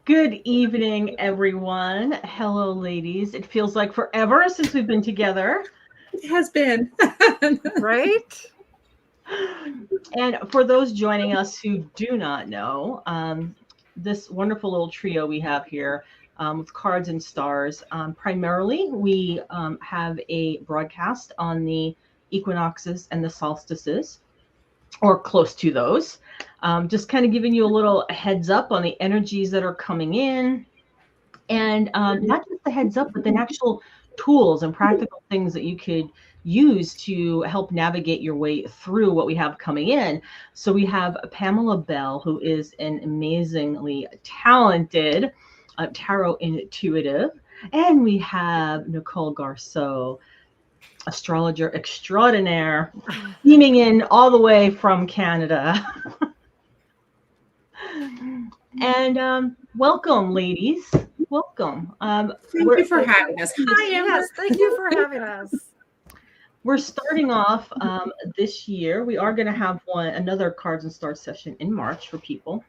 Good evening, everyone. Hello, ladies. It feels like forever since we've been together. It has been. Right? And for those joining us who do not know, this wonderful little trio we have here with cards and stars, primarily we have a broadcast on the equinoxes and the solstices, or close to those. Just kind of giving you a little heads up on the energies that are coming in. And not just the heads up, but then actual tools and practical things that you could use to help navigate your way through what we have coming in. So we have Pamela Bell, who is an amazingly talented tarot intuitive. And we have Nicole Garceau, astrologer extraordinaire, beaming in all the way from Canada. And welcome, ladies. Welcome. Thank you for having us. Hi, yes, thank you for having us. We're starting off this year. We are going to have another Cards and Stars session in March for people.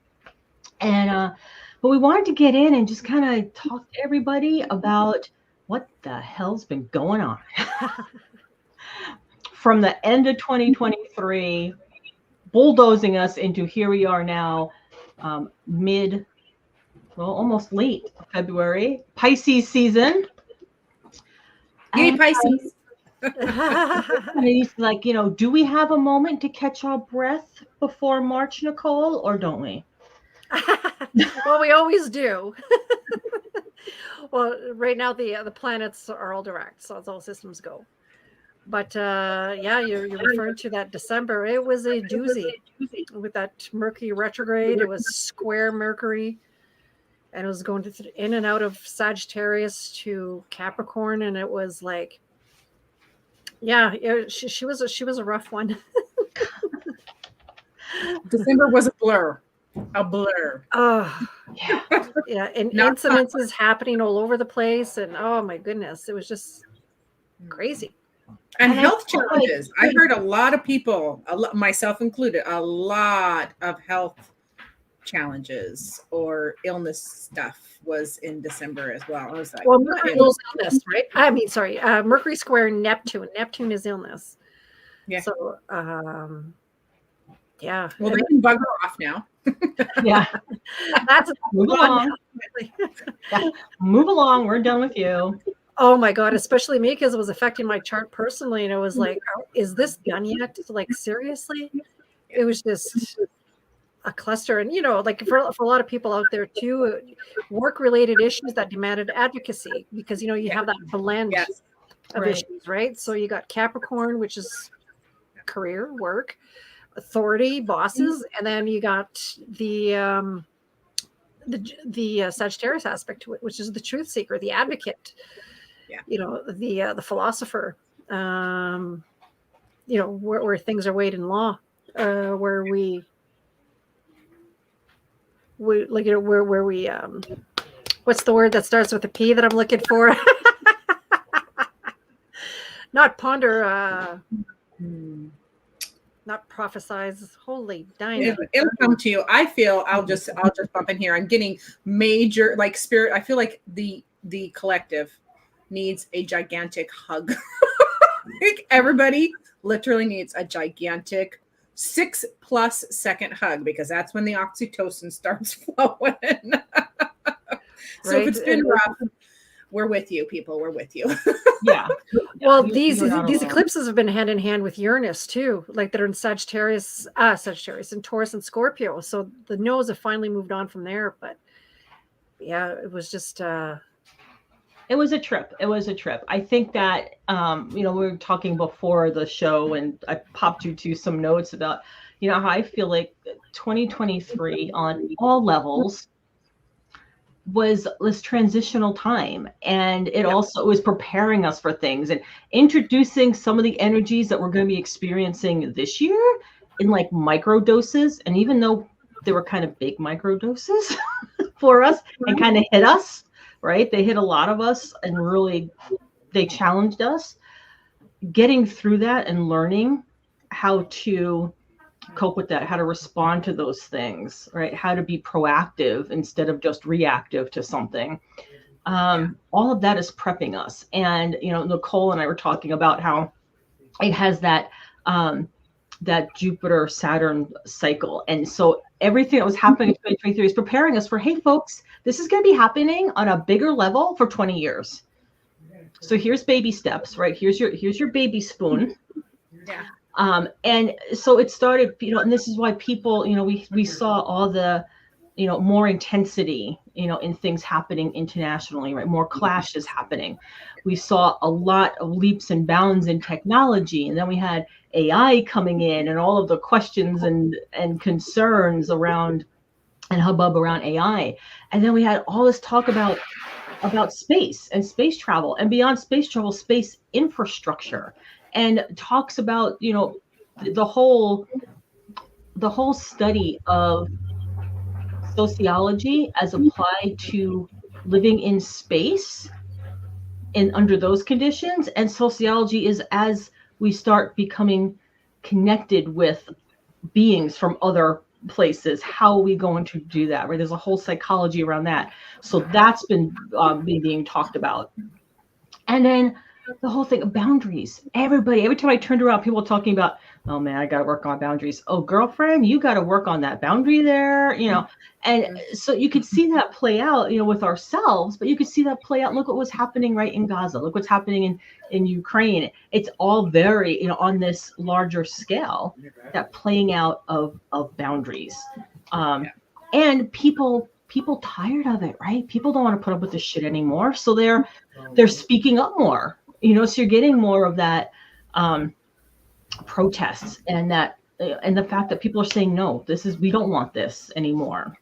And but we wanted to get in and just kind of talk to everybody about what the hell's been going on. From the end of 2023, bulldozing us into here we are now, almost late February, Pisces season. Yay, Pisces. Like, do we have a moment to catch our breath before March, Nicole, or don't we? Well, we always do. Well, right now the planets are all direct, so it's all systems go. But yeah, you're referring to that December. It was a doozy with that Mercury retrograde. It was square Mercury, and it was going in and out of Sagittarius to Capricorn, and it was like, yeah, she was a rough one. December was a blur. A blur. Oh, yeah, and incidences happening all over the place, and oh my goodness, it was just crazy. And health challenges. I heard a lot of people, myself included, a lot of health challenges or illness stuff was in December as well. I was like, well, Mercury is illness, right? I mean, sorry, Mercury square Neptune. Neptune is illness. Yeah. So, yeah. Well, they can bug her off now. Yeah. That's move along. Yeah. Move along. We're done with you. Oh my God, especially me, because it was affecting my chart personally. And it was like, is this done yet? Like, seriously? It was just a cluster. And, like for a lot of people out there too, work-related issues that demanded advocacy, because, you have that blend of issues, right? So you got Capricorn, which is career, work, authority, bosses. And then you got the Sagittarius aspect to it, which is the truth seeker, the advocate. Yeah. The philosopher, where things are weighed in law, where we like, where we, what's the word that starts with a P that I'm looking for? Not ponder, not prophesize. Holy dynamite. It'll come to you. I feel I'll just bump in here. I'm getting major spirit. I feel like the collective needs a gigantic hug. Like everybody literally needs a gigantic 6+ second hug, because that's when the oxytocin starts flowing. So if it's been rough, we're with you, people. We're with you. Yeah. Well, these eclipses have been hand in hand with Uranus too, like that are in Sagittarius and Taurus and Scorpio. So the nodes have finally moved on from there. But yeah, it was just It was a trip. I think that, we were talking before the show, and I popped you to some notes about, how I feel like 2023 on all levels was this transitional time. And it also was preparing us for things and introducing some of the energies that we're going to be experiencing this year in like micro doses. And even though they were kind of big micro doses for us and kind of hit us, right? They hit a lot of us and really, they challenged us. Getting through that and learning how to cope with that, how to respond to those things, right? How to be proactive instead of just reactive to something. All of that is prepping us. And, Nicole and I were talking about how it has that Jupiter Saturn cycle. And so everything that was happening in 2023 is preparing us for, hey folks, this is going to be happening on a bigger level for 20 years. So here's baby steps, right? Here's your baby spoon. Yeah. And so it started, and this is why people, we saw all the, more intensity, in things happening internationally, right? More clashes happening. We saw a lot of leaps and bounds in technology. And then we had AI coming in and all of the questions and concerns around and hubbub around AI. And then we had all this talk about space and space travel, and beyond space travel, space infrastructure, and talks about, the whole study of sociology as applied to living in space and under those conditions. And sociology is as we start becoming connected with beings from other places, how are we going to do that, right? There's a whole psychology around that. So that's been being talked about. And then the whole thing of boundaries. Every time I turned around, people were talking about, oh man, I got to work on boundaries. Oh, girlfriend, you got to work on that boundary there, And so you could see that play out, with ourselves, but you could see that play out. Look what was happening right in Gaza. Look what's happening in Ukraine. It's all very, on this larger scale, that playing out of boundaries. And people tired of it, right? People don't want to put up with this shit anymore. So they're speaking up more, so you're getting more of that protests and the fact that people are saying, no, we don't want this anymore.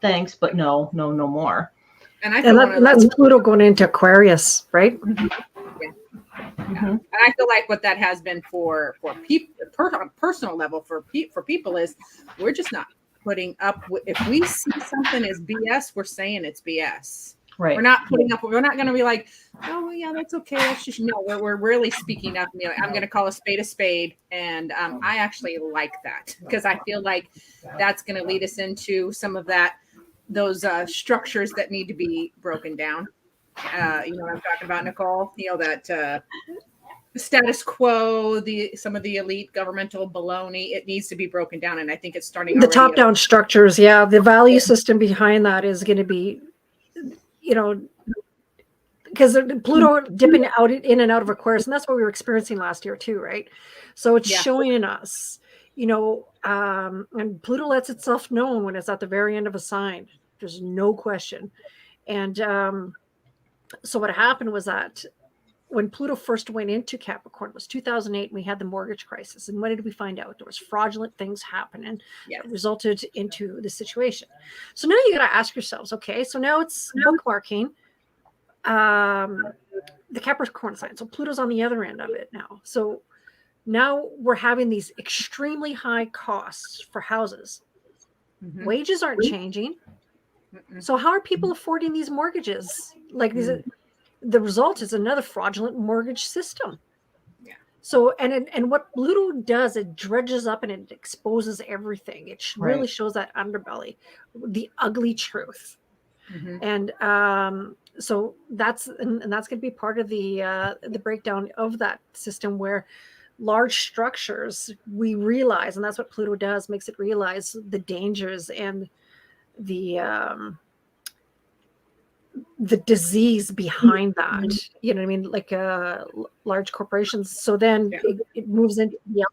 Thanks, but no more. And that's Pluto going into Aquarius, right? Mm-hmm. Yeah. And I feel like what that has been for people, on a personal level for people is we're just not putting up with, if we see something as BS, we're saying it's BS. Right. We're not putting up. We're not going to be like, oh yeah, that's okay. That's just no. We're really speaking up. I'm going to call a spade, and I actually like that because I feel like that's going to lead us into some of those structures that need to be broken down. I'm talking about, Nicole. That status quo, some of the elite governmental baloney. It needs to be broken down, and I think it's starting. The top-down structures, yeah. The value system behind that is going to be. Because Pluto dipping out in and out of Aquarius, and that's what we were experiencing last year too, right? So it's showing in us, and Pluto lets itself known when it's at the very end of a sign. There's no question. And so what happened was that when Pluto first went into Capricorn, it was 2008, and we had the mortgage crisis. And what did we find out? There was fraudulent things happening that resulted into the situation. So now you got to ask yourselves, okay, so now it's bookmarking the Capricorn sign. So Pluto's on the other end of it now. So now we're having these extremely high costs for houses. Mm-hmm. Wages aren't changing. Mm-mm. So how are people affording these mortgages? Like these? The result is another fraudulent mortgage system. Yeah. So, and what Pluto does, it dredges up and it exposes everything. It really shows that underbelly, the ugly truth. Mm-hmm. And so that's going to be part of the breakdown of that system, where large structures, we realize, and that's what Pluto does, makes it realize the dangers and the disease behind that, you know what I mean? Like large corporations. So then it moves into the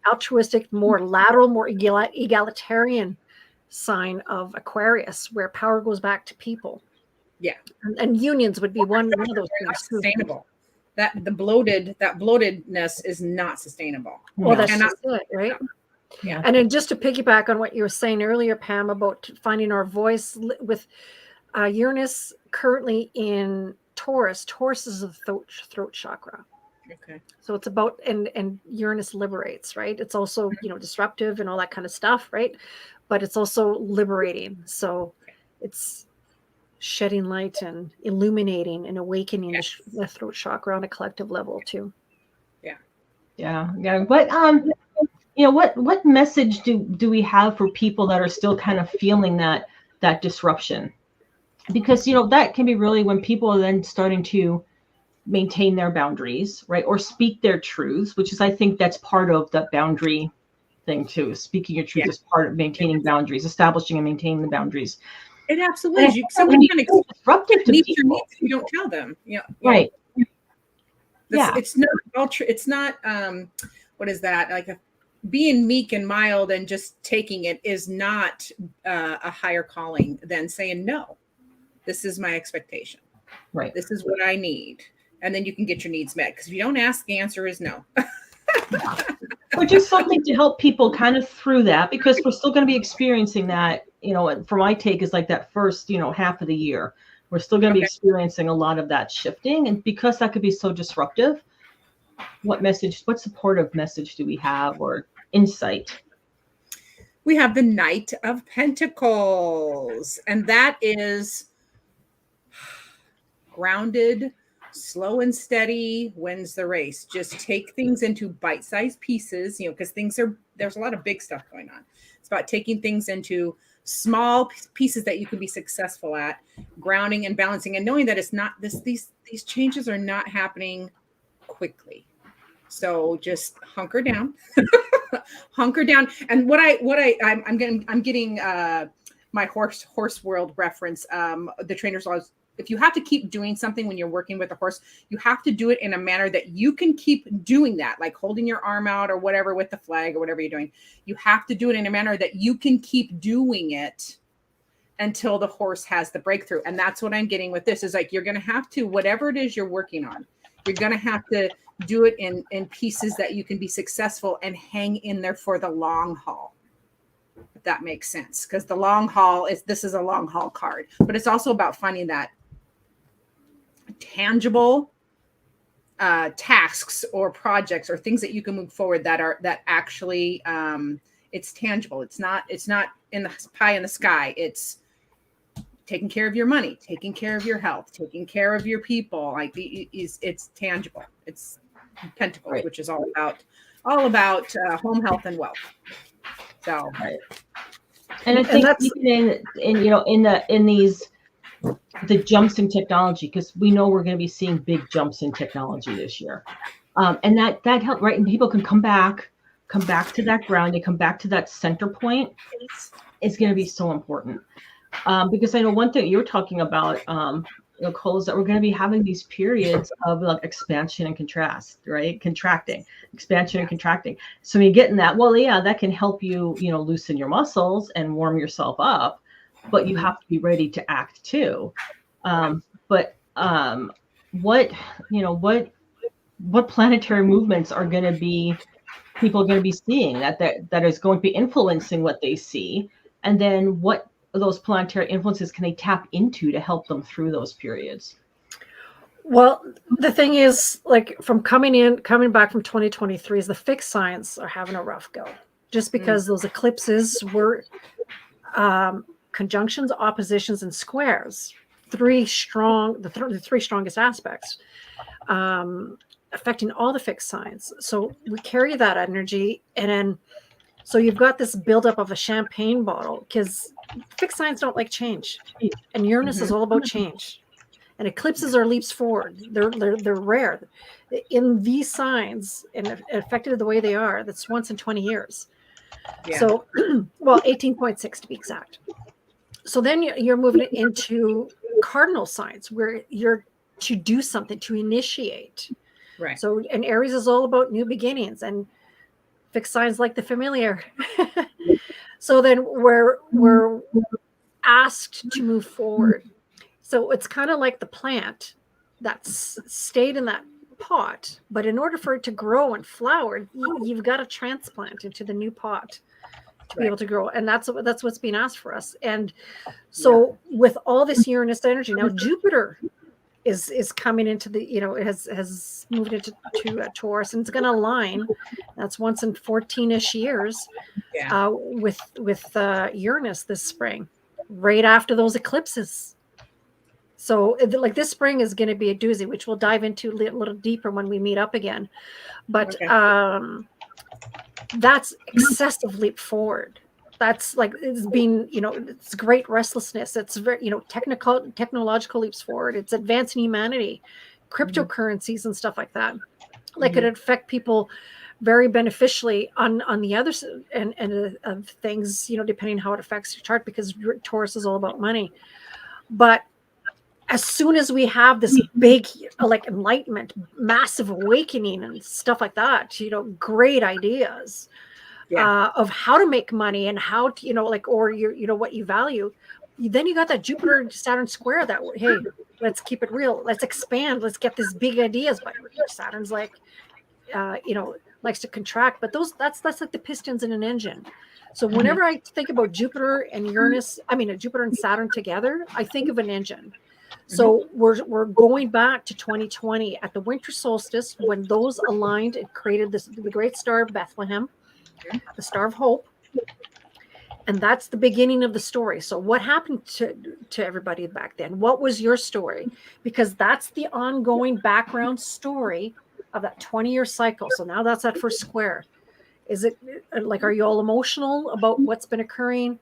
altruistic, more lateral, more egalitarian sign of Aquarius, where power goes back to people. Yeah. And unions would be one of those things. Sustainable. That bloatedness is not sustainable. Well, that's just it, right? Yeah. And then just to piggyback on what you were saying earlier, Pam, about finding our voice with Uranus currently in Taurus. Taurus is the throat chakra. Okay. So it's about, and Uranus liberates, right? It's also, disruptive and all that kind of stuff, right? But it's also liberating. So it's shedding light and illuminating and awakening the throat chakra on a collective level too. Yeah. But what message do we have for people that are still kind of feeling that disruption? Because that can be really when people are then starting to maintain their boundaries, right, or speak their truths, which is, I think that's part of that boundary thing too. Speaking your truth is part of maintaining boundaries, establishing and maintaining the boundaries. It absolutely is. Somebody can disruptive to meet people. your needs if you don't tell them. Right. It's not ultra. It's not. What is that? Like being meek and mild and just taking it is not a higher calling than saying no. This is my expectation. Right. This is what I need, and then you can get your needs met. Because if you don't ask, the answer is no. Or just something to help people kind of through that, because we're still going to be experiencing that. For my take is like that first, half of the year, we're still going to be experiencing a lot of that shifting. And because that could be so disruptive, what supportive message do we have, or insight? We have the Knight of Pentacles, and that is grounded, slow and steady wins the race. Just take things into bite-sized pieces, because there's a lot of big stuff going on. It's about taking things into small pieces that you can be successful at, grounding and balancing, and knowing that it's not these changes are not happening quickly. So just hunker down, hunker down. And I'm getting my horse world reference. The trainer's laws. If you have to keep doing something when you're working with a horse, you have to do it in a manner that you can keep doing that, like holding your arm out or whatever with the flag or whatever you're doing. You have to do it in a manner that you can keep doing it until the horse has the breakthrough. And that's what I'm getting with this is like, you're going to have to, whatever it is you're working on, you're going to have to do it in pieces that you can be successful and hang in there for the long haul. If that makes sense. Because the long haul this is a long haul card, but it's also about finding that tangible tasks or projects or things that you can move forward that actually it's tangible. It's not in the pie in the sky. It's taking care of your money, taking care of your health, taking care of your people. Like it's tangible. It's Pentacles, right, which is all about home health and wealth. So, right. And I think in these the jumps in technology, because we know we're going to be seeing big jumps in technology this year, and that help, right? And people can come back to that ground, they come back to that center point. It's going to be so important, because I know one thing you're talking about, Cole, is that we're going to be having these periods of like expansion and contrast, right? Expansion and contracting. So when you get in that, that can help you, loosen your muscles and warm yourself up. But you have to be ready to act too. What planetary movements are going to be, people are going to be seeing that is going to be influencing what they see, and then what those planetary influences can they tap into to help them through those periods? Well, the thing is, like coming back from 2023, is the fixed signs are having a rough go, just because those eclipses were conjunctions, oppositions, and squares. The three strongest aspects, affecting all the fixed signs. So we carry that energy, and then so you've got this buildup of a champagne bottle, because fixed signs don't like change, and Uranus is all about change. And eclipses are leaps forward. They're rare in these signs, and affected the way they are. That's once in 20 years. Yeah. So, 18.6 to be exact. So then you're moving into cardinal signs where you're to do something, to initiate. Right. So, and Aries is all about new beginnings, and fixed signs like the familiar. So then we're asked to move forward. So it's kind of like the plant that's stayed in that pot, but in order for it to grow and flower, you've got to transplant into the new pot to be able to grow. And that's what's being asked for us. And so with all this Uranus energy, now Jupiter is coming into the, it has moved into Taurus, and it's going to align. That's once in 14-ish years with Uranus this spring, right after those eclipses. So like this spring is going to be a doozy, which we'll dive into a little deeper when we meet up again. But that's excessive leap forward. That's like, it's been, it's great restlessness. It's very, technological leaps forward. It's advancing humanity, cryptocurrencies and stuff like that. Like it affect people very beneficially on the other end of things, depending how it affects your chart, because Taurus is all about money. But as soon as we have this big, like, enlightenment, massive awakening and stuff like that, great ideas of how to make money and how to, or what you value, then you got that Jupiter Saturn square that, hey, let's keep it real. Let's expand. Let's get these big ideas. But Saturn's like, likes to contract, but that's like the pistons in an engine. So whenever I think about Jupiter and Uranus, Jupiter and Saturn together, I think of an engine. So we're going back to 2020 at the winter solstice, when those aligned, it created the great star of Bethlehem, the star of hope. And that's the beginning of the story. So what happened to everybody back then? What was your story? Because that's the ongoing background story of that 20-year cycle. So now that's that first square. Is it like, are you all emotional about what's been occurring?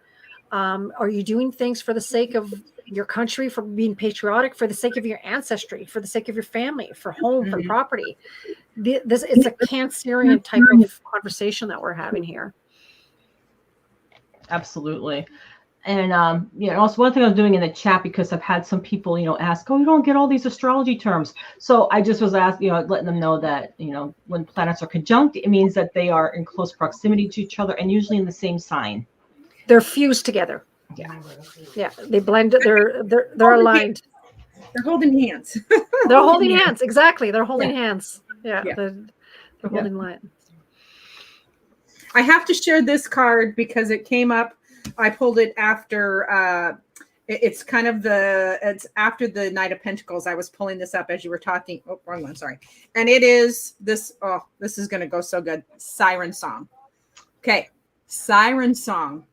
Are you doing things for the sake of your country, for being patriotic, for the sake of your ancestry, for the sake of your family, for home, for property? It's a Cancerian type of conversation that we're having here. Absolutely. And, also one thing I was doing in the chat, because I've had some people, ask, oh, you don't get all these astrology terms. So I just was asking, letting them know that, when planets are conjunct, it means that they are in close proximity to each other and usually in the same sign. They're fused together. Yeah. They blend. They're aligned. They're holding hands. They're holding hands. Exactly. They're holding hands. Yeah. They're holding hands. I have to share this card because it came up. I pulled it after. It's after the Knight of Pentacles. I was pulling this up as you were talking. Oh, wrong one. Sorry. And it is this. Oh, this is going to go so good. Siren song. Okay. Siren song.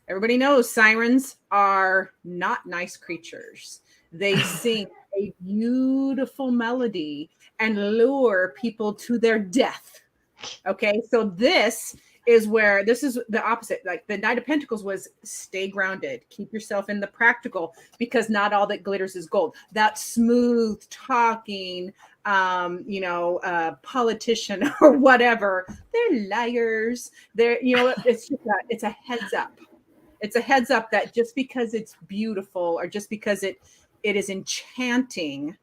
Everybody knows sirens are not nice creatures. They sing a beautiful melody and lure people to their death. Okay. So this is the opposite. Like the Knight of Pentacles was stay grounded, keep yourself in the practical, because not all that glitters is gold. That smooth talking, politician or whatever, they're liars. It's a heads up. It's a heads up that just because it's beautiful or just because it is enchanting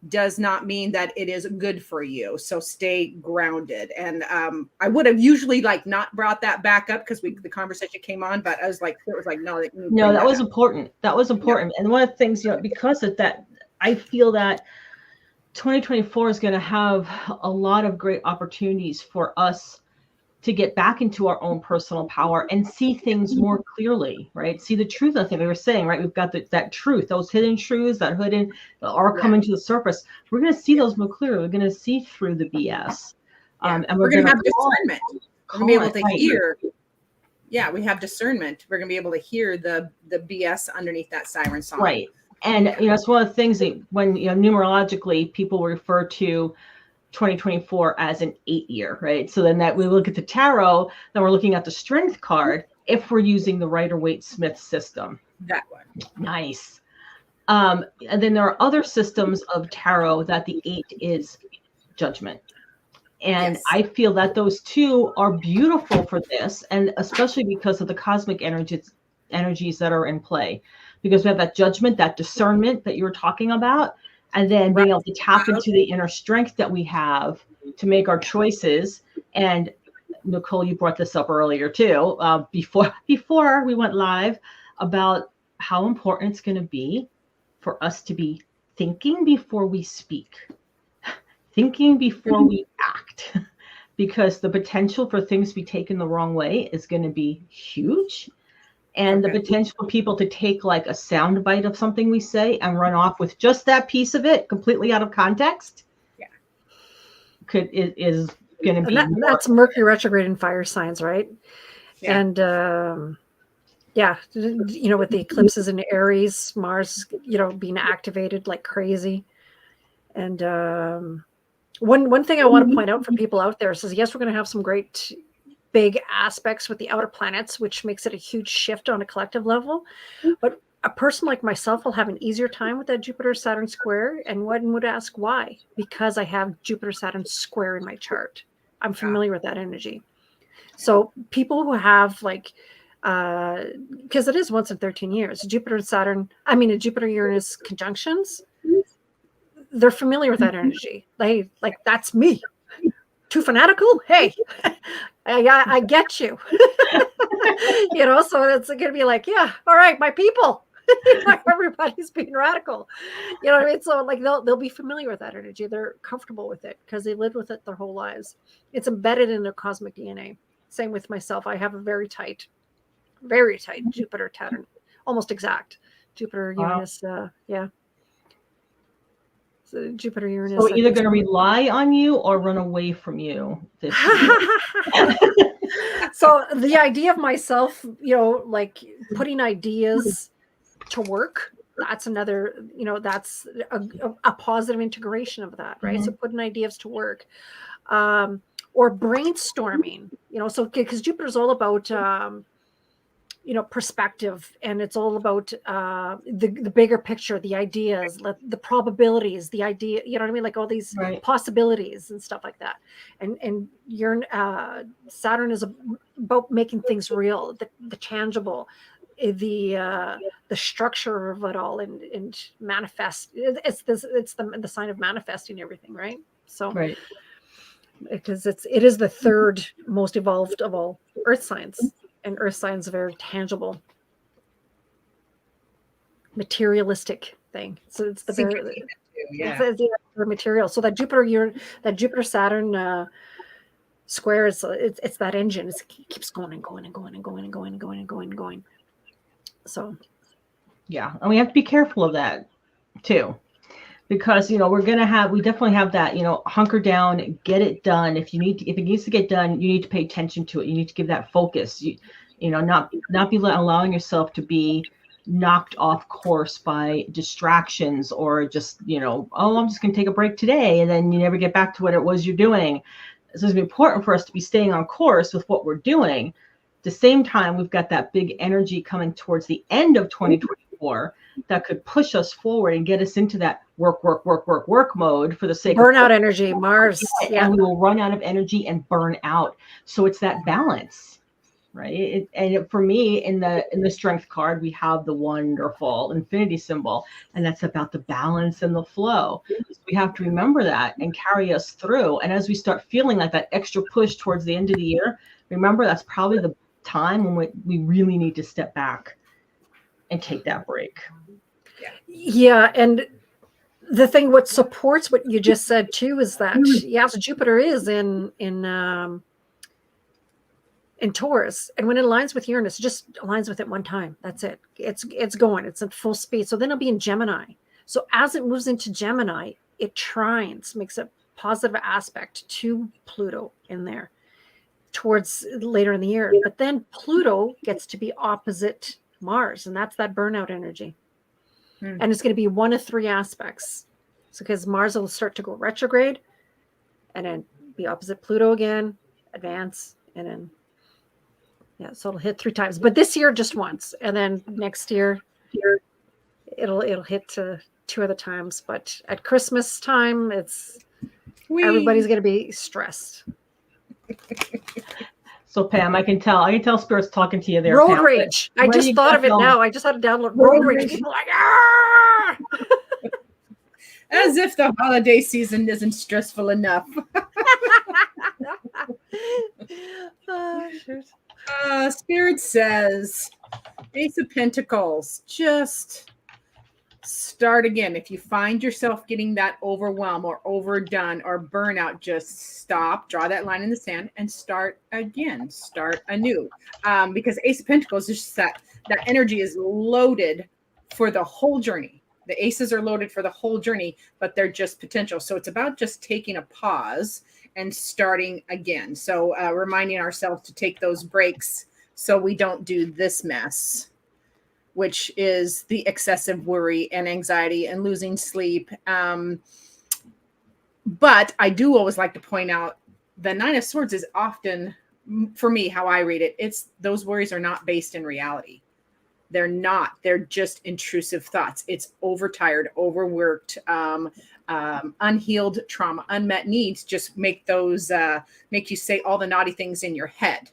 does not mean that it is good for you. So stay grounded. And I would have usually not brought that back up because the conversation came on, but I was like, no, that was important. That was important. Yeah. And one of the things, because of that, I feel that 2024 is going to have a lot of great opportunities for us to get back into our own personal power and see things more clearly, right? See the truth of things. We were saying, right? We've got that truth, those hidden truths that are coming to the surface. We're going to see those more clearly. We're going to see through the BS. And we're going to have discernment. We're going to be able to hear. Yeah, we have discernment. We're going to be able to hear the BS underneath that siren song. Right. And, it's one of the things that when, numerologically, people refer to 2024 as an 8-year, right? So then that we look at the tarot, then we're looking at the strength card if we're using the Rider-Waite-Smith system. That one. Nice. And then there are other systems of tarot that the 8 is judgment. And yes. I feel that those two are beautiful for this, and especially because of the cosmic energies that are in play. Because we have that judgment, that discernment that you were talking about, and then being able to tap into the inner strength that we have to make our choices. And Nicole, you brought this up earlier too, before we went live, about how important it's going to be for us to be thinking before we speak, thinking before we act, because the potential for things to be taken the wrong way is going to be huge. And the potential for people to take like a sound bite of something we say and run off with just that piece of it completely out of context. Yeah. Is going to be. That's Mercury retrograde in fire signs, right? Yeah. And with the eclipses in Aries, Mars, being activated like crazy. And One thing I want to point out for people out there is, yes, we're going to have some great big aspects with the outer planets, which makes it a huge shift on a collective level. But a person like myself will have an easier time with that Jupiter-Saturn square. And one would ask why? Because I have Jupiter-Saturn square in my chart. I'm familiar with that energy. So people who have like, because it is once in 13 years, Jupiter-Uranus conjunctions, they're familiar with that energy. They like, that's me. Too fanatical? Hey, I get you. So it's going to be like, yeah, all right, my people. Everybody's being radical. You know what I mean? So like they'll be familiar with that energy. They're comfortable with it because they lived with it their whole lives. It's embedded in their cosmic DNA. Same with myself. I have a very tight Jupiter-Saturn, almost exact Jupiter-Uranus. Yeah. So Jupiter-Uranus. So either going to rely on you or run away from you this year. So the idea of myself, like putting ideas to work, that's another, that's a positive integration of that, right? Mm-hmm. So putting ideas to work, or brainstorming, so because Jupiter's all about, perspective, and it's all about the bigger picture, the ideas, the probabilities, the idea, you know what I mean, like all these possibilities and stuff like that. And Saturn is about making things real, the tangible, the structure of it all, and manifest. It's the sign of manifesting everything, right? So because it is the third most evolved of all earth signs. And earth signs are very tangible, materialistic thing. So it's the very it's material. So that Jupiter-Saturn square is it's that engine. It keeps going and going and going and going and going and going and going and going. So yeah, and we have to be careful of that too, because we definitely have that, hunker down, get it done. If it needs to get done, you need to pay attention to it. You need to give that focus. Not be allowing yourself to be knocked off course by distractions, or just I'm just going to take a break today, and then you never get back to what it was you're doing. So it's important for us to be staying on course with what we're doing. At the same time, we've got that big energy coming towards the end of 2024 that could push us forward and get us into that work mode for the sake of burnout energy, Mars. Yeah. And we will run out of energy and burn out. So it's that balance, right? For me, in the strength card, we have the wonderful infinity symbol, and that's about the balance and the flow. So we have to remember that and carry us through. And as we start feeling like that extra push towards the end of the year, remember that's probably the time when we really need to step back and take that break. Yeah, and the thing what supports what you just said too is that so Jupiter is in Taurus, and when it aligns with Uranus, it just aligns with it one time. That's it. It's going. It's at full speed. So then it'll be in Gemini. So as it moves into Gemini, it trines, makes a positive aspect to Pluto in there towards later in the year. But then Pluto gets to be opposite Mars, and that's that burnout energy. And it's going to be one of three aspects. So because Mars will start to go retrograde, and then be opposite Pluto again, advance, and then so it'll hit 3 times. But this year just once, and then next year it'll hit 2 other times. But at Christmas time, everybody's going to be stressed. So Pam, I can tell Spirit's talking to you there. Road Pam, rage. I just thought of it now. I just had to download road rage. People like, ah! As if the holiday season isn't stressful enough. Spirit says, Ace of Pentacles, just start again. If you find yourself getting that overwhelmed or overdone or burnout, just stop, draw that line in the sand, and start again. Start anew. Because Ace of Pentacles is just that energy is loaded for the whole journey. The aces are loaded for the whole journey, but they're just potential. So it's about just taking a pause and starting again. So reminding ourselves to take those breaks so we don't do this mess, which is the excessive worry and anxiety and losing sleep. But I do always like to point out the Nine of Swords is often, for me, how I read it, it's those worries are not based in reality. They're not. They're just intrusive thoughts. It's overtired, overworked, unhealed trauma, unmet needs. Just make those make you say all the naughty things in your head.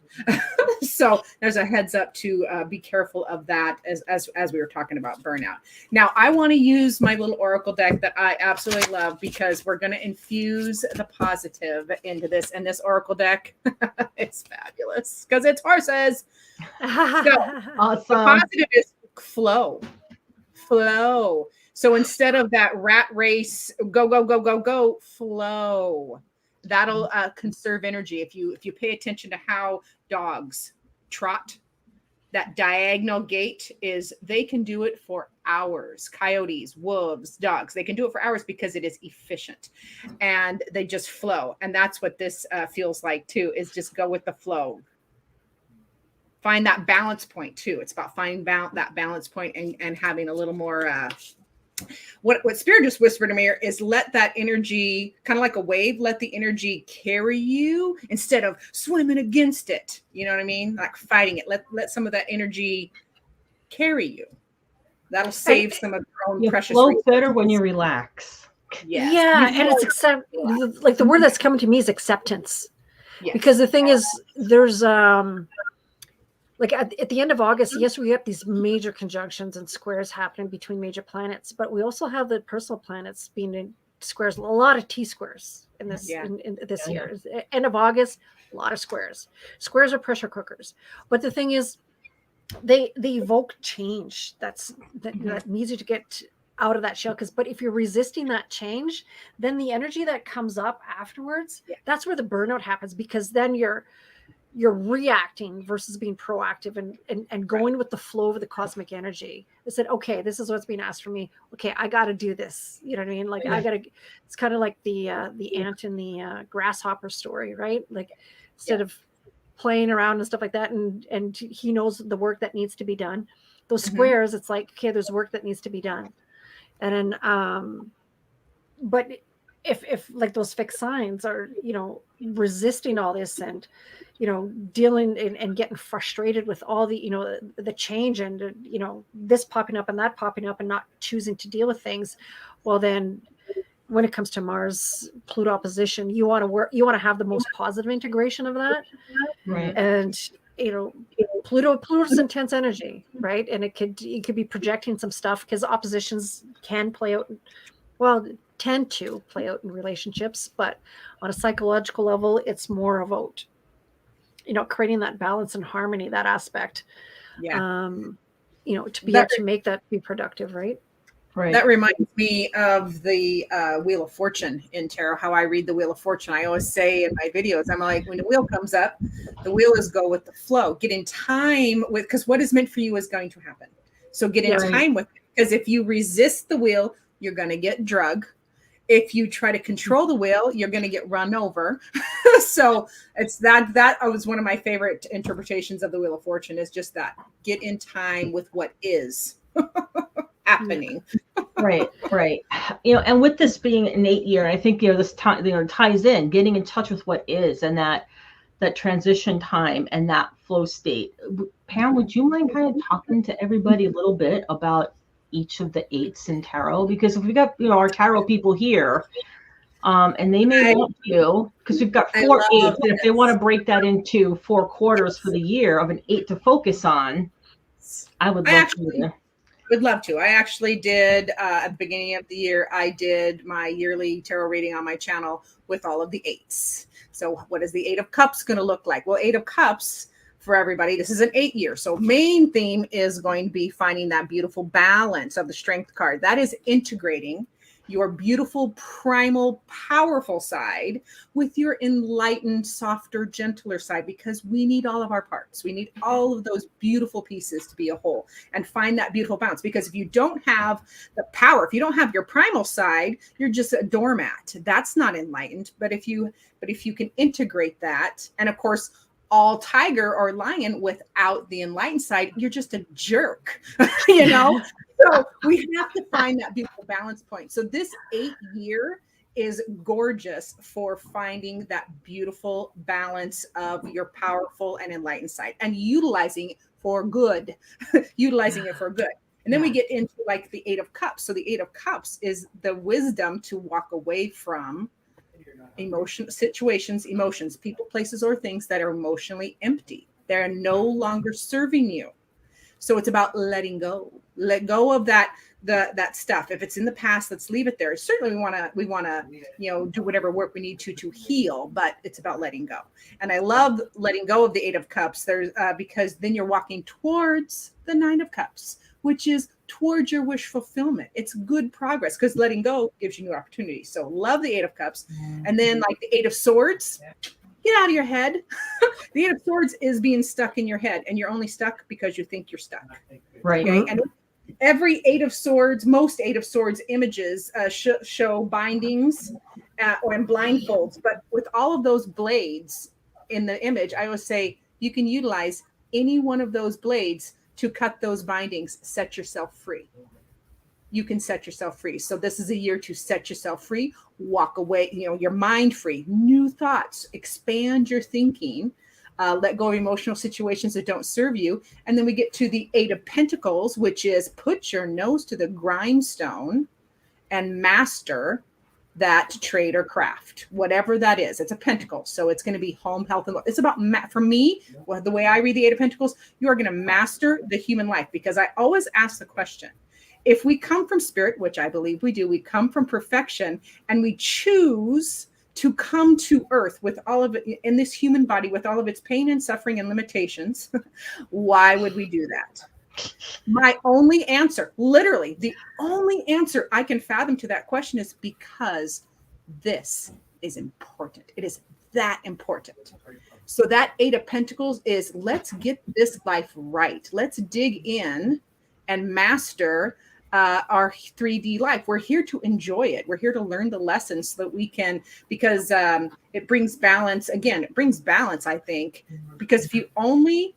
So there's a heads up to be careful of that as we were talking about burnout. Now I want to use my little oracle deck that I absolutely love because we're going to infuse the positive into this. And this oracle deck, it's fabulous because it's horses. So Awesome. the positive is flow. So instead of that rat race, go, flow. That'll conserve energy. If you pay attention to how dogs trot, that diagonal gait they can do it for hours. Coyotes, wolves, dogs, they can do it for hours because it is efficient and they just flow. And that's what this feels like too, is just go with the flow. Find that balance point too. It's about finding that balance point and having a little more, what Spirit just whispered to me is let that energy, kind of like a wave, let the energy carry you instead of swimming against it. You know what I mean? Like fighting it. Let some of that energy carry you. That'll save some of your own precious flow resources. better when you relax. Yes. Yeah, and it's like the word that's coming to me is acceptance. Yes. Because the thing is, there's like at the end of August, yes, we have these major conjunctions and squares happening between major planets, but we also have the personal planets being in squares, a lot of T squares in this in this year. End of August, a lot of squares. Squares are pressure cookers. But the thing is, they evoke change that needs you to get out of that shell. But if you're resisting that change, then the energy that comes up afterwards, that's where the burnout happens, because then you're reacting versus being proactive and going with the flow of the cosmic energy. They said, okay, this is what's being asked from me. Okay, I got to do this. You know what I mean? Like it's kind of like the ant and the grasshopper story, right? Like instead of playing around and stuff like that, and he knows the work that needs to be done. Those squares, it's like, okay, there's work that needs to be done. And then, but if like those fixed signs are, resisting all this and, dealing and getting frustrated with all the, the change and, this popping up and that popping up and not choosing to deal with things, well, then when it comes to Mars Pluto opposition, you want to have the most positive integration of that. Right. And, Pluto's intense energy, right? And it could be projecting some stuff because oppositions can play out, tend to play out in relationships, but on a psychological level, it's more about, creating that balance and harmony, that aspect, to be able to make that be productive, right? Right. That reminds me of the Wheel of Fortune in tarot, how I read the Wheel of Fortune. I always say in my videos, I'm like, when the wheel comes up, the wheel is go with the flow. Get in time with, because what is meant for you is going to happen. So get in time with it. Because if you resist the wheel, you're going to get drug. If you try to control the wheel, you're going to get run over. So it's that was one of my favorite interpretations of the Wheel of Fortune, is just that. Get in time with what is happening. Right. And with this being an 8 year, I think, this time, ties in getting in touch with what is, and that transition time and that flow state. Pam, would you mind kind of talking to everybody a little bit about each of the 8s in tarot? Because if we got, our tarot people here, and they may want to, because we've got 4 8s, and if they want to break that into 4 quarters for the year of an 8 to focus on, I would love to. Would love to. I actually did at the beginning of the year, I did my yearly tarot reading on my channel with all of the 8s. So what is the 8 of Cups going to look like? Well, 8 of Cups for everybody, this is an 8 year. So main theme is going to be finding that beautiful balance of the Strength card. That is integrating your beautiful, primal, powerful side with your enlightened, softer, gentler side, because we need all of our parts. We need all of those beautiful pieces to be a whole, and find that beautiful balance. Because if you don't have the power, if you don't have your primal side, you're just a doormat. That's not enlightened. But if you can integrate that, and of course, all tiger or lion without the enlightened side, you're just a jerk, So we have to find that beautiful balance point. So this 8 year is gorgeous for finding that beautiful balance of your powerful and enlightened side and utilizing it for good, utilizing it for good. And then we get into like the 8 of Cups. So the 8 of Cups is the wisdom to walk away from emotions, people, places, or things that are emotionally empty. They're no longer serving you. So it's about letting go. Let go of that stuff. If it's in the past, let's leave it there. Certainly we want to do whatever work we need to heal, but it's about letting go. And I love letting go of the 8 of Cups. There's because then you're walking towards the 9 of Cups, which is towards your wish fulfillment. It's good progress because letting go gives you new opportunities. So love the 8 of Cups. And then like the 8 of Swords, get out of your head. The 8 of Swords is being stuck in your head, and you're only stuck because you think you're stuck. Right. Okay. And every 8 of Swords, most 8 of Swords images show bindings or in blindfolds. But with all of those blades in the image, I always say you can utilize any one of those blades to cut those bindings, set yourself free. You can set yourself free. So this is a year to set yourself free, walk away, your mind free, new thoughts, expand your thinking, let go of emotional situations that don't serve you. And then we get to the 8 of Pentacles, which is put your nose to the grindstone and master that trade or craft, whatever that is. It's a pentacle. So it's going to be home, health, and it's about, for me, the way I read the 8 of Pentacles, you are going to master the human life, because I always ask the question, if we come from spirit, which I believe we do, we come from perfection, and we choose to come to earth with all of it in this human body, with all of its pain and suffering and limitations, why would we do that? My only answer, literally the only answer I can fathom to that question is because this is important. It is that important. So that 8 of Pentacles is, let's get this life right. Let's dig in and master our 3D life. We're here to enjoy it. We're here to learn the lessons so that we can, because it brings balance. Again, it brings balance, I think, because if you only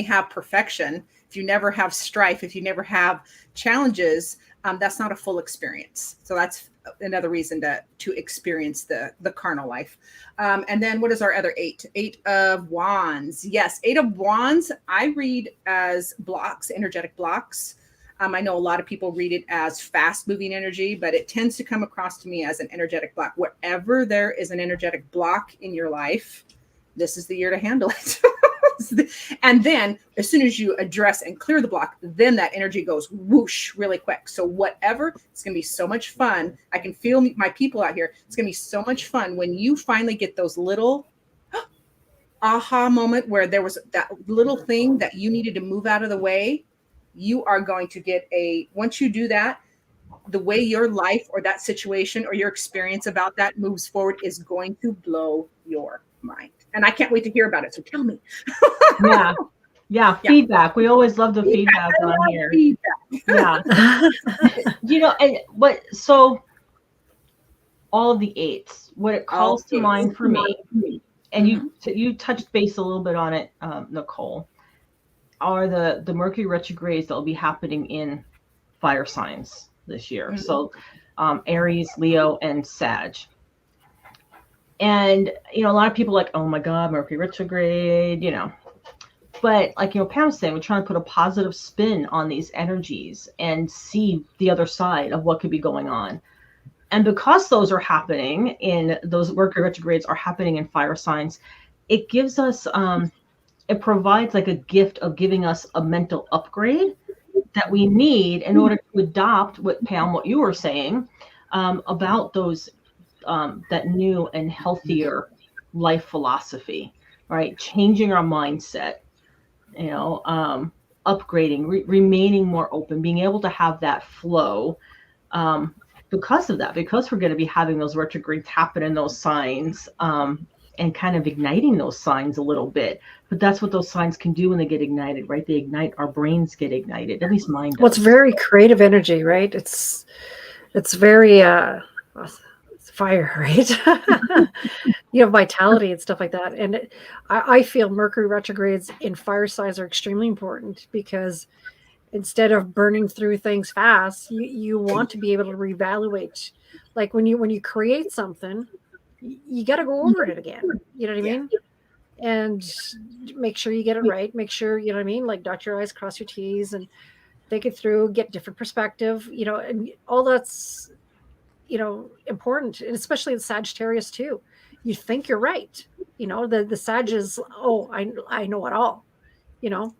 have perfection, if you never have strife, if you never have challenges, that's not a full experience. So that's another reason to experience the carnal life. And then what is our other 8? 8 of Wands. Yes, 8 of Wands, I read as blocks, energetic blocks. I know a lot of people read it as fast moving energy, but it tends to come across to me as an energetic block. Wherever there is an energetic block in your life, this is the year to handle it. And then as soon as you address and clear the block, then that energy goes whoosh really quick. So whatever, it's going to be so much fun. I can feel my people out here. It's going to be so much fun when you finally get those little aha moment where there was that little thing that you needed to move out of the way. You are going to get once you do that, the way your life or that situation or your experience about that moves forward is going to blow your mind. And I can't wait to hear about it. So tell me. Yeah. Feedback. We always love the feedback on here. Yeah. So all of the 8s, what it calls to mind for me, and you touched base a little bit on it, Nicole, are the Mercury retrogrades that will be happening in fire signs this year. Mm-hmm. So Aries, Leo, and Sag. And, a lot of people are like, oh my God, Mercury retrograde, But like, Pam's saying, we're trying to put a positive spin on these energies and see the other side of what could be going on. And because those are happening those Mercury retrogrades are happening in fire signs, it gives us, it provides like a gift of giving us a mental upgrade that we need in order to adopt what you were saying about those, that new and healthier life philosophy, right? Changing our mindset, upgrading, remaining more open, being able to have that flow because of that, because we're going to be having those retrogrades happen in those signs and kind of igniting those signs a little bit. But that's what those signs can do when they get ignited, right? They ignite, our brains get ignited, at least mine does. Well, it's very creative energy, right? It's very it's fire, right? Vitality and stuff like that. And I feel Mercury retrogrades in fire signs are extremely important because instead of burning through things fast, you want to be able to reevaluate. Like when you create something, you got to go over it again. You know what I mean? And make sure you get it right. Make sure, you know what I mean? Like dot your I's, cross your T's, and think it through, get different perspective, you know, and all that's, you know, important. And especially in Sagittarius too. You think you're right. You know, the Sag is, oh, I know it all, you know.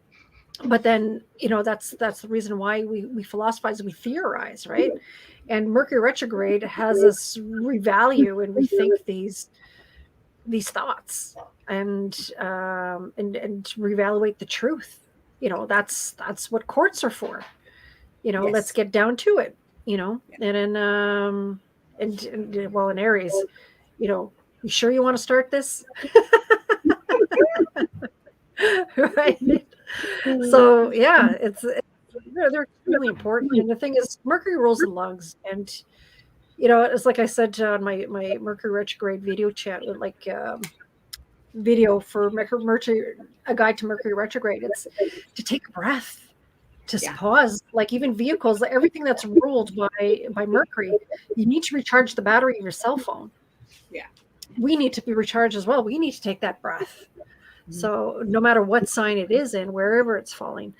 But then, you know, that's the reason why we philosophize and we theorize, right? And Mercury retrograde has us revalue and rethink these thoughts and reevaluate the truth. You know, that's what courts are for. You know, let's get down to it. You know, and then and well, in Aries, you know, you sure you want to start this? Right. So yeah, they're really important. And the thing is, Mercury rules the lungs, and you know, it's like I said on my Mercury retrograde video chat, like video for Mercury, a guide to Mercury retrograde. It's to take a breath, to pause. Like even vehicles, everything that's ruled by Mercury, you need to recharge the battery of your cell phone. Yeah, we need to be recharged as well. We need to take that breath. So no matter what sign it is in, wherever it's falling,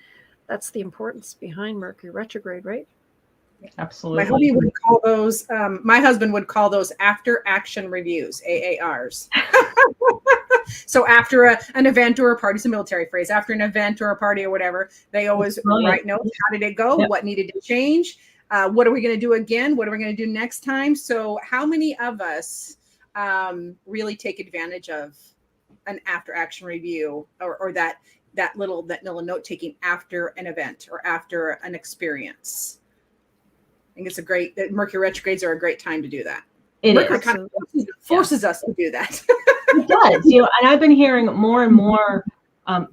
that's the importance behind Mercury retrograde, right? Absolutely. My hubby would call those, my husband would call those after action reviews, AARs. So after an event or a party, it's a military phrase, after an event or a party or whatever, they always write notes. How did it go? Yep. What needed to change? What are we going to do again? What are we going to do next time? So how many of us really take advantage of an after action review or that little note taking after an event or after an experience? I think it's Mercury retrogrades are a great time to do that. Mercury kind of forces us to do that. It does, you know, and I've been hearing more and more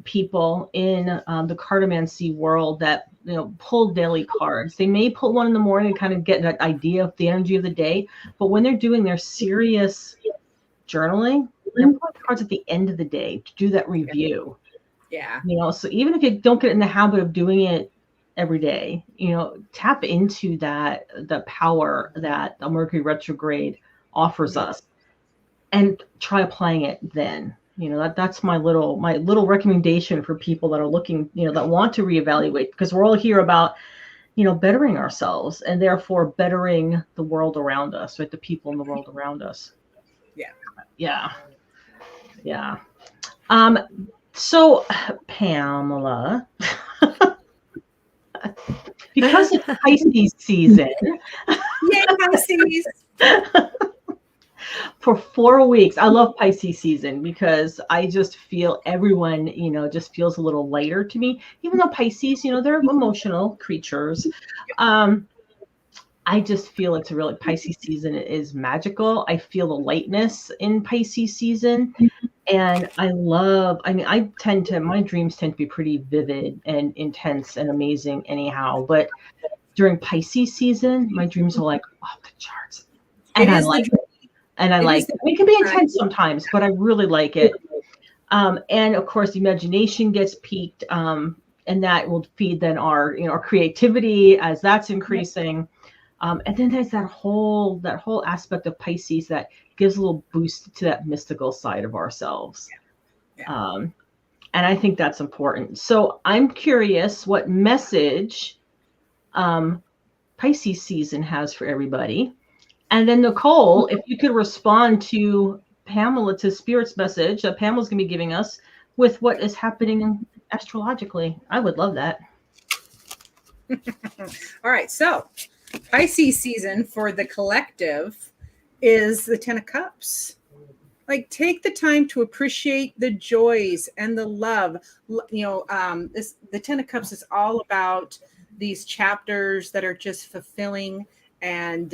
people in the cartomancy world that, you know, pull daily cards. They may pull one in the morning and kind of get an idea of the energy of the day, but when they're doing their serious journaling, they're pulling cards at the end of the day to do that review. Yeah. You know, so even if you don't get in the habit of doing it every day, you know, tap into the power that the Mercury retrograde offers us and try applying it then. You know, that's my little recommendation for people that are looking, you know, that want to reevaluate, because we're all here about, you know, bettering ourselves and therefore bettering the world around us, right? The people in the world around us. Yeah. So Pamela, because it's Pisces season, yay Pisces! For 4 weeks, I love Pisces season because I just feel everyone, you know, just feels a little lighter to me. Even though Pisces, you know, they're emotional creatures. I just feel it's really Pisces season is magical. I feel the lightness in Pisces season. And my dreams tend to be pretty vivid and intense and amazing anyhow. But during Pisces season, my dreams are like off the charts. And I like it. It can be intense sometimes, but I really like it. And of course, the imagination gets piqued, and that will feed then our creativity as that's increasing. And then there's that whole aspect of Pisces that gives a little boost to that mystical side of ourselves. And I think that's important. So I'm curious what message Pisces season has for everybody. And then Nicole, if you could respond to Pamela's Spirit's message that Pamela's going to be giving us with what is happening astrologically. I would love that. All right. So Pisces season for the collective is the 10 of Cups. Like, take the time to appreciate the joys and the love. You know, the 10 of Cups is all about these chapters that are just fulfilling and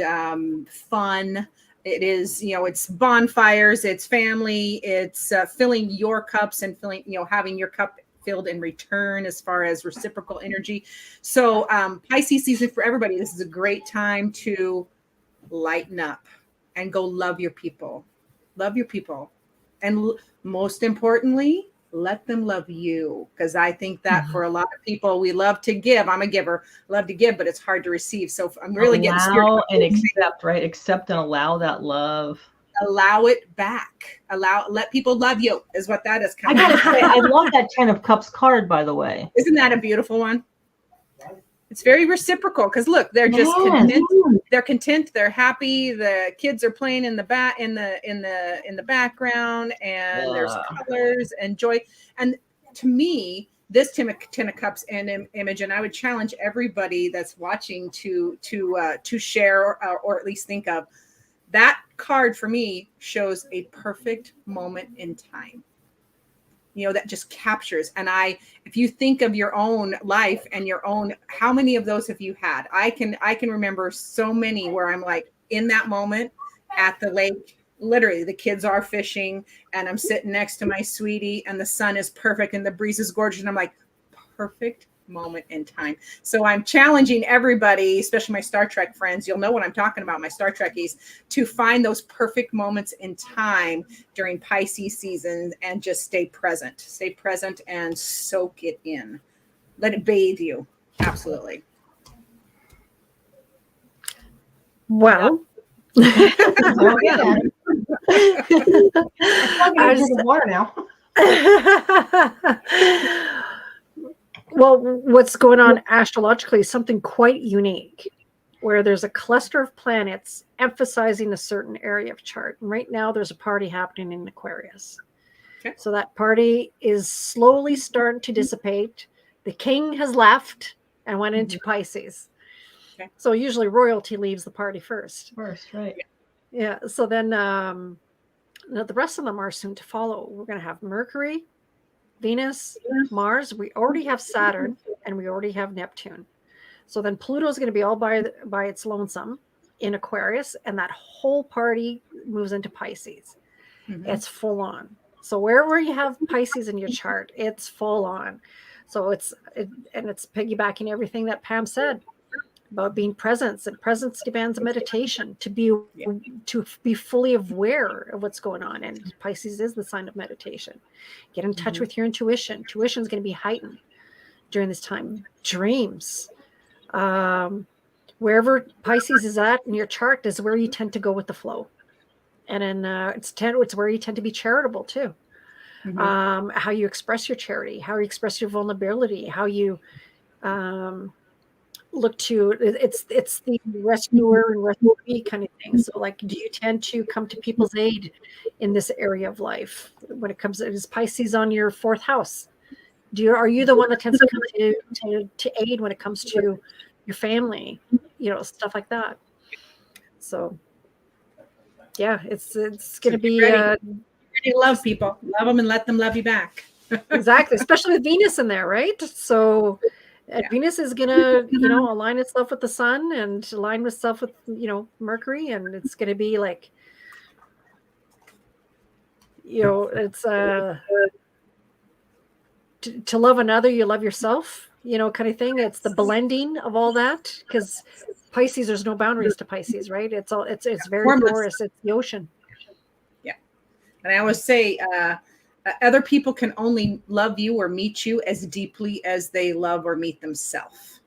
fun. It is, you know, it's bonfires, it's family, it's filling your cups and filling, you know, having your cup filled in return as far as reciprocal energy. So Pisces season for everybody, this is a great time to lighten up and go love your people. And most importantly, let them love you. Because I think that for a lot of people, we love to give. I'm a giver, love to give, but it's hard to receive. So I'm really getting allow and accept, right? Accept and allow that love. Allow it back. Let people love you is what that is. I gotta say, I love that 10 of Cups card, by the way. Isn't that a beautiful one? It's very reciprocal because look, they're just content. They're content. They're happy. The kids are playing in the background, and there's colors and joy. And to me, this 10 of Cups and image, and I would challenge everybody that's watching to share or at least think of that card. For me, shows a perfect moment in time. That just captures. And if you think of your own life and your own, how many of those have you had? I can remember so many where I'm like in that moment at the lake, literally the kids are fishing and I'm sitting next to my sweetie and the sun is perfect and the breeze is gorgeous. And I'm like, perfect moment in time. So I'm challenging everybody, especially my Star Trek friends, you'll know what I'm talking about, my Star Trekkies, to find those perfect moments in time during Pisces season and just stay present and soak it in. Let it bathe you. Absolutely. Well, I was water now. Well, what's going on astrologically is something quite unique, where there's a cluster of planets emphasizing a certain area of chart. And right now, there's a party happening in Aquarius. Okay. So that party is slowly starting to dissipate. The king has left and went into Pisces. Okay. So usually royalty leaves the party first. Right. Yeah. So then the rest of them are soon to follow. We're going to have Mercury, Venus, Mars. We already have Saturn, and we already have Neptune. So then Pluto is going to be all by its lonesome in Aquarius, and that whole party moves into Pisces. Mm-hmm. It's full on. So wherever you have Pisces in your chart, it's full on. So it's piggybacking everything that Pam said about being present, and presence demands a meditation to be fully aware of what's going on. And Pisces is the sign of meditation. Get in touch with your intuition. Intuition is going to be heightened during this time. Dreams, wherever Pisces is at in your chart is where you tend to go with the flow. And then it's where you tend to be charitable too. How you express your charity, how you express your vulnerability, how you look to it's the rescuer and rescuee kind of thing. So like, do you tend to come to people's aid in this area of life when it comes to, is Pisces on your fourth house? Are you the one that tends to come to aid when it comes to your family, stuff like that? So yeah, it's going to be love people, love them and let them love you back. Exactly, especially with Venus in there, right? So Venus is gonna, align itself with the sun and align itself with, Mercury, and it's gonna be like, it's to love another, you love yourself, kind of thing. It's the blending of all that, because Pisces, there's no boundaries to Pisces, right? It's very porous. It's the ocean. Yeah, and I always say, other people can only love you or meet you as deeply as they love or meet themselves.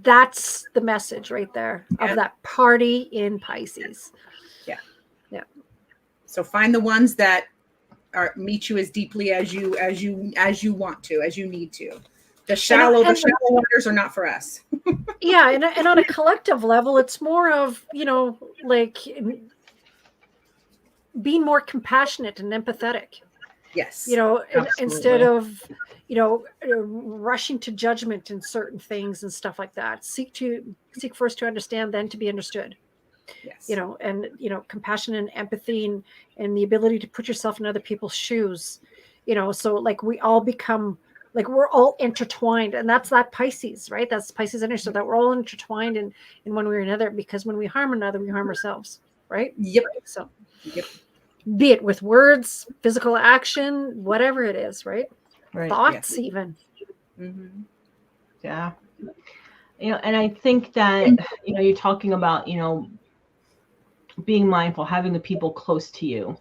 That's the message right there of that party in Pisces. Yeah. So find the ones that meet you as deeply as you want to, as you need to. The shallow waters are not for us. Yeah, and on a collective level, it's more of like being more compassionate and empathetic. Yes. Instead of, rushing to judgment in certain things and stuff like that. Seek first to understand, then to be understood. Yes. And compassion and empathy and the ability to put yourself in other people's shoes. So like we all become like we're all intertwined, and that's that Pisces, right? That's Pisces energy. So that we're all intertwined in one way or another, because when we harm another, we harm ourselves, right? Yep. So. Yep. Be it with words, physical action, whatever it is, right? Thoughts, even. Mm-hmm. Yeah. And I think that, you're talking about, being mindful, having the people close to you,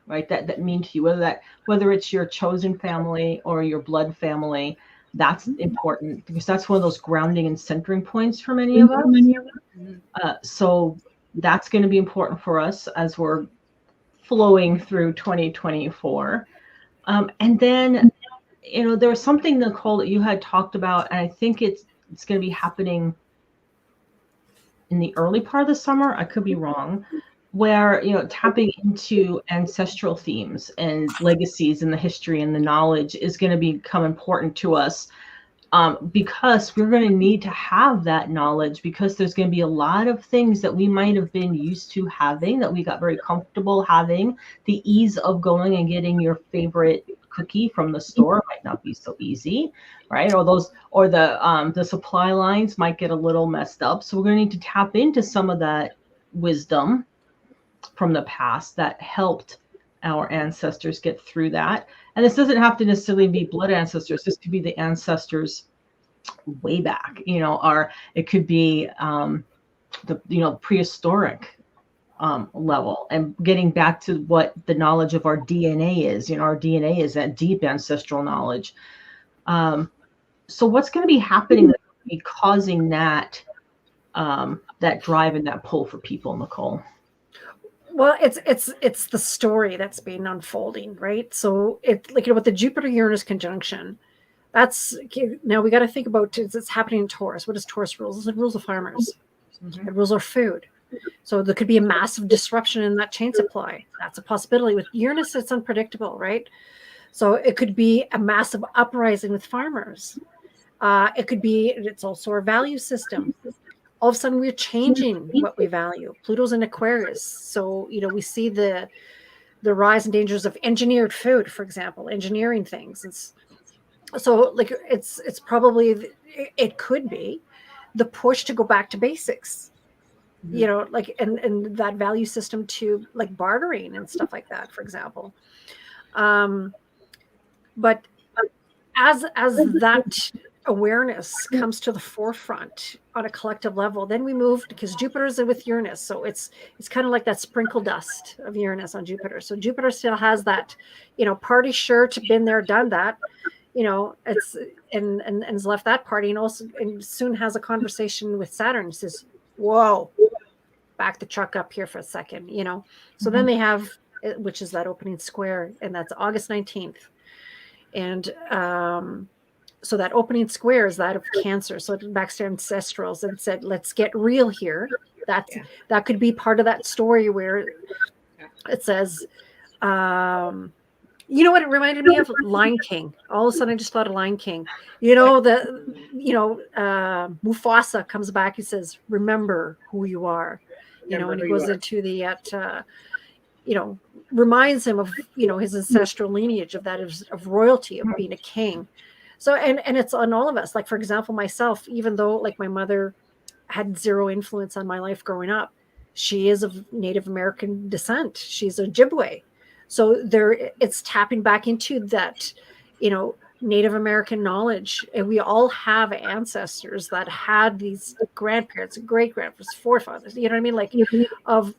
right? That mean to you, whether it's your chosen family or your blood family. That's important because that's one of those grounding and centering points for many of us. So that's going to be important for us as we're flowing through 2024. And then, there was something, Nicole, that you had talked about, and I think it's going to be happening in the early part of the summer. I could be wrong, where, tapping into ancestral themes and legacies and the history and the knowledge is going to become important to us. Because we're going to need to have that knowledge, because there's going to be a lot of things that we might have been used to having, that we got very comfortable having. The ease of going and getting your favorite cookie from the store might not be so easy, right? Or the supply lines might get a little messed up. So we're going to need to tap into some of that wisdom from the past that helped our ancestors get through that. And this doesn't have to necessarily be blood ancestors. This could be the ancestors way back, or it could be the prehistoric level, and getting back to what the knowledge of our DNA is. Our DNA is that deep ancestral knowledge. So what's going to be happening that will be causing that drive and that pull for people, Nicole? Well, it's the story that's been unfolding, right? So with the Jupiter-Uranus conjunction, now we got to think about it's happening in Taurus. What does Taurus rules? It rules the farmers. It rules our food. So there could be a massive disruption in that chain supply. That's a possibility. With Uranus, it's unpredictable, right? So it could be a massive uprising with farmers. It's also our value system. All of a sudden we're changing what we value. Pluto's in Aquarius. So, we see the rise and dangers of engineered food, for example, engineering things. It's probably, it could be the push to go back to basics, and that value system to bartering and stuff like that, for example. But as that awareness comes to the forefront on a collective level, then we move, because Jupiter's with Uranus, so it's kind of like that sprinkle dust of Uranus on Jupiter. So Jupiter still has that, party shirt, been there, done that, it's and has left that party, and soon has a conversation with Saturn and says, whoa, back the truck up here for a second, So then they have, which is that opening square, and that's August 19th. And so that opening square is that of Cancer. So it backs to ancestrals and said, let's get real here. That could be part of that story where it says, what it reminded me of? Lion King. All of a sudden I just thought of Lion King. Mufasa comes back, he says, remember who you are. And he goes into the reminds him of his ancestral lineage, of royalty, of being a king. So and it's on all of us. Like, for example, myself, even though my mother had zero influence on my life growing up, she is of Native American descent. She's Ojibwe. So it's tapping back into that, Native American knowledge. And we all have ancestors that had these grandparents, great-grandparents, forefathers, you know what I mean? Of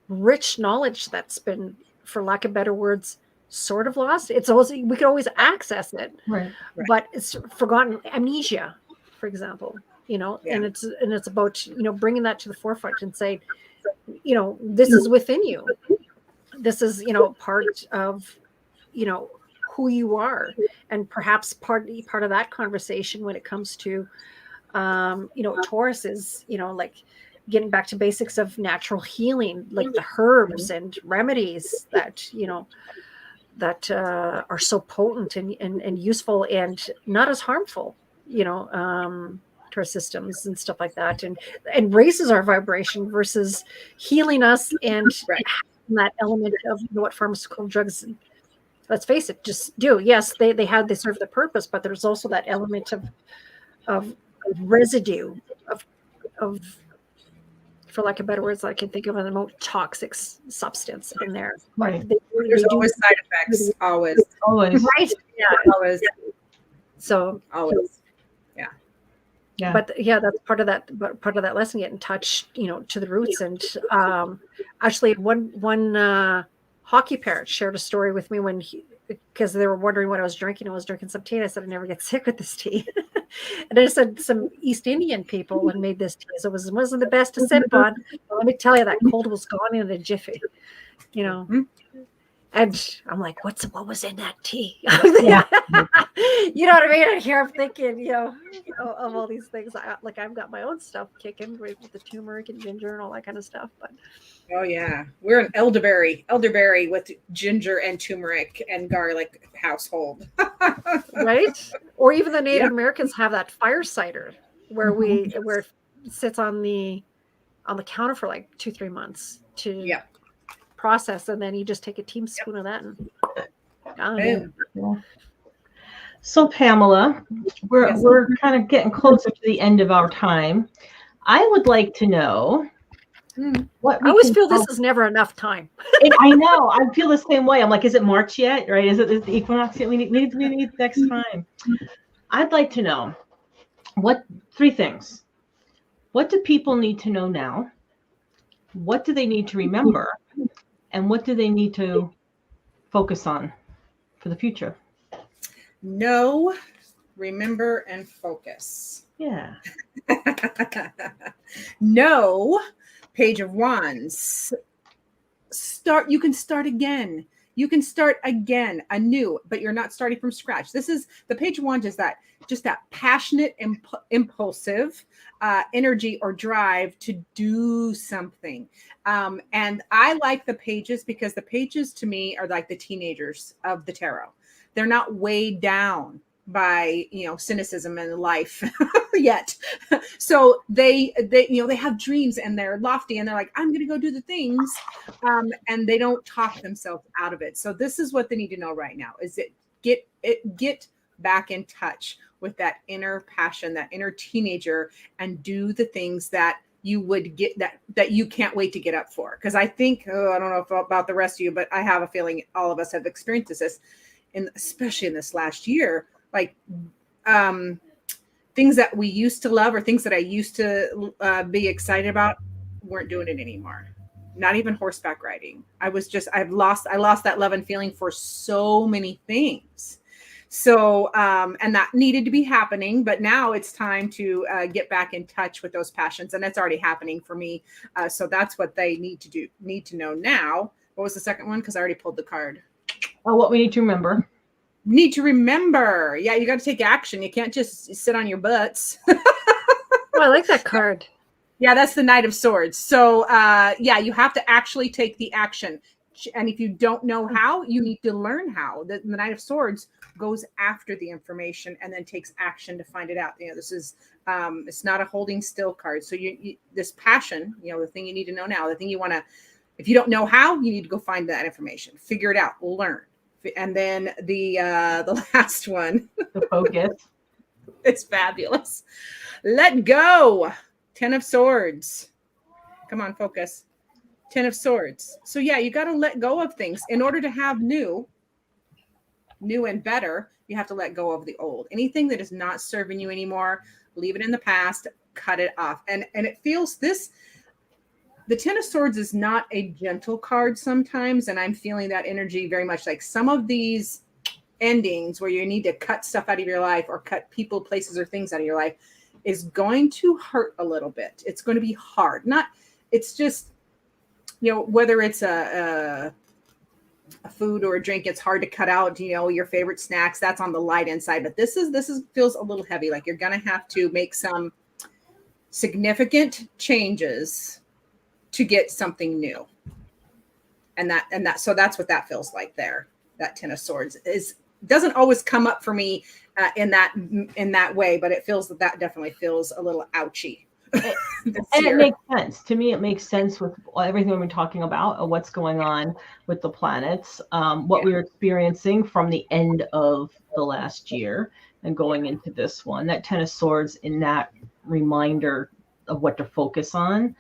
rich knowledge that's been, for lack of better words, sort of lost. It's always, we could always access it, right. But it's forgotten. Amnesia, for example, and it's about bringing that to the forefront and say, this is within you. This is part of who you are, and perhaps part of that conversation when it comes to Taurus is getting back to basics of natural healing, like the herbs and remedies that that are so potent and useful and not as harmful, to our systems and stuff like that, and raises our vibration versus healing us and that element of what pharmaceutical drugs, let's face it, just do. Yes, they serve the purpose, but there's also that element of residue of for lack of better words, I can think of the most toxic substance in there. Right. There's always side effects. Always. Right. Yeah. Always. So always. Yeah. Yeah. But yeah, that's part of that. But part of that lesson, get in touch, to the roots. And actually, one hockey parent shared a story with me because they were wondering what I was drinking. I was drinking some tea, and I said I never get sick with this tea. And I said some East Indian people had made this tea, so it wasn't the best to sip on. But let me tell you, that cold was gone in a jiffy. And I'm like, what was in that tea? Yeah. You know what I mean? And here I'm thinking, of all these things. I've got my own stuff kicking with the turmeric and ginger and all that kind of stuff. But oh yeah, we're an elderberry with ginger and turmeric and garlic household. right? Or even the Native Americans have that fire cider where where it sits on the counter for like 2-3 months to process, and then you just take a teaspoon of that and So Pamela, we're kind of getting closer to the end of our time. I would like to know what I always feel this is never enough time. I know. I feel the same way. I'm like, is it March yet? Right? Is the equinox yet? We need next time. I'd like to know 3 things. What do people need to know now? What do they need to remember? And what do they need to focus on for the future? Know, remember, and focus. Yeah. Know, Page of Wands. You can start again. You can start again, anew, but you're not starting from scratch. This is the Page of Wands, is that passionate, impulsive energy or drive to do something. And I like the pages because the pages to me are like the teenagers of the tarot. They're not weighed down by cynicism in life yet. So they have dreams and they're lofty and they're like, I'm gonna go do the things, and they don't talk themselves out of it. So this is what they need to know right now, is get back in touch with that inner passion, that inner teenager, and do the things that you would get that you can't wait to get up for. Because I think, I don't know about the rest of you, but I have a feeling all of us have experienced this, especially in this last year, like things that we used to love or things that I used to be excited about weren't doing it anymore. Not even horseback riding. I lost that love and feeling for so many things. So, and that needed to be happening, but now it's time to get back in touch with those passions, and that's already happening for me. So that's what they need to know now. What was the second one? Because I already pulled the card. Oh, what we need to remember. Need to remember. Yeah, you got to take action. You can't just sit on your butts. Oh, I like that card. Yeah, that's the Knight of Swords. So, you have to actually take the action. And if you don't know how, you need to learn how. The Knight of Swords goes after the information and then takes action to find it out. This is, it's not a holding still card. So this passion, the thing you need to know now, the thing you want to, if you don't know how, you need to go find that information, figure it out, learn. And then the last one, the focus. It's fabulous. Let go. 10 of Swords. Come on, focus. 10 of Swords. So you got to let go of things in order to have new and better. You have to let go of the old. Anything that is not serving you anymore, leave it in the past, cut it off. And it feels this. The 10 of Swords is not a gentle card sometimes, and I'm feeling that energy very much. Like some of these endings where you need to cut stuff out of your life or cut people, places, or things out of your life is going to hurt a little bit. It's going to be hard. It's just, whether it's a food or a drink, it's hard to cut out, your favorite snacks, that's on the light end side. But this feels a little heavy. Like you're going to have to make some significant changes to get something new. So that's what that feels like there. That 10 of Swords doesn't always come up for me in that way, but it feels that definitely feels a little ouchy. And it makes sense to me. It makes sense with everything we've been talking about, what's going on with the planets, what we were experiencing from the end of the last year and going into this one. That 10 of Swords in that reminder of what to focus on.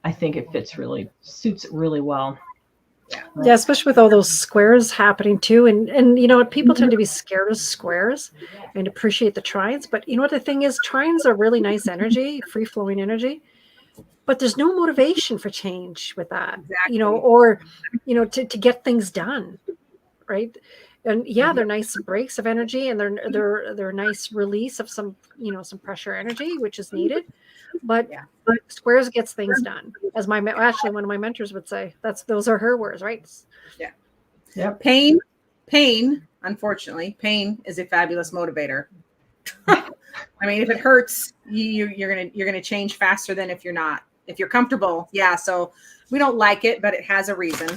I think it suits it really well. Yeah, especially with all those squares happening too. And you know what, people tend to be scared of squares and appreciate the trines. But you know what the thing is, trines are really nice energy, free flowing energy. But there's no motivation for change with that, Exactly. you know, or you know, to get things done, right? And yeah, they're nice breaks of energy, and they're a nice release of some, you know, some pressure energy, which is needed. But squares gets things done, as actually one of my mentors would say. Those are her words, right? Yeah. Yep. Pain, unfortunately, pain is a fabulous motivator. I mean, if it hurts, you're gonna change faster than if you're not. If you're comfortable, yeah. So we don't like it, but it has a reason.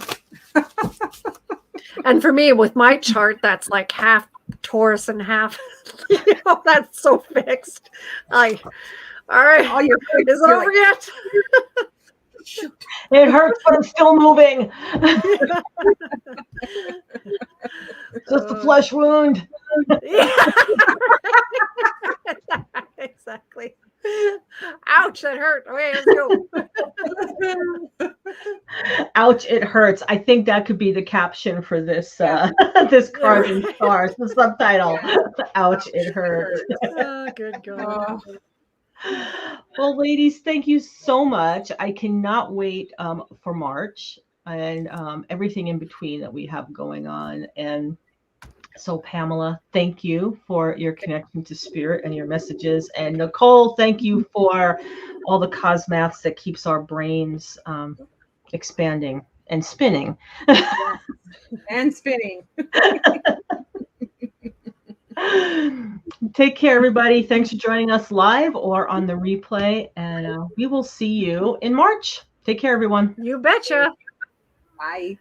And for me, with my chart, that's like half Taurus and half, you know, that's so fixed. All right, All your is it over yet? It hurts, but I'm still moving. Just a flesh wound. Yeah. Exactly. Ouch, that hurt. Okay, let's go. Ouch, it hurts. I think that could be the caption for this this Cards and Stars, the subtitle. Ouch, it hurts. Oh, good God. Well, ladies, thank you so much. I cannot wait for March and everything in between that we have going on. And so, Pamela, thank you for your connection to spirit and your messages. And Nicole, thank you for all the cosmaths that keeps our brains expanding and spinning. And spinning. Take care, everybody. Thanks for joining us live or on the replay. And we will see you in March. Take care, everyone. You betcha. Bye.